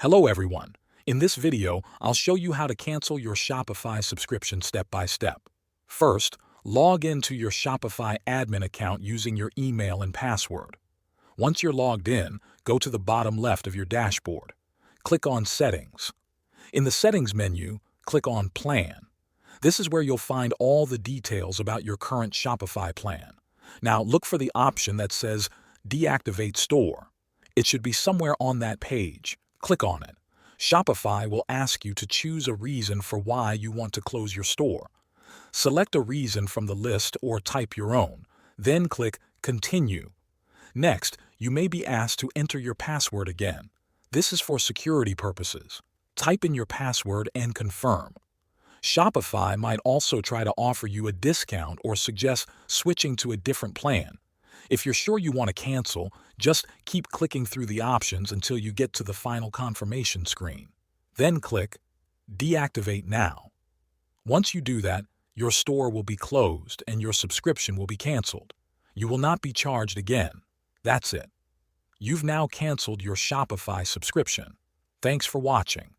Hello everyone. In this video, I'll show you how to cancel your Shopify subscription step by step. First, log into your Shopify admin account using your email and password. Once you're logged in, go to the bottom left of your dashboard. Click on Settings. In the Settings menu, click on Plan. This is where you'll find all the details about your current Shopify plan. Now look for the option that says Deactivate Store. It should be somewhere on that page. Click on it. Shopify will ask you to choose a reason for why you want to close your store. Select a reason from the list or type your own. Then click Continue. Next, you may be asked to enter your password again. This is for security purposes. Type in your password and confirm. Shopify might also try to offer you a discount or suggest switching to a different plan. If you're sure you want to cancel, just keep clicking through the options until you get to the final confirmation screen. Then click Deactivate Now. Once you do that, your store will be closed and your subscription will be canceled. You will not be charged again. That's it. You've now canceled your Shopify subscription. Thanks for watching.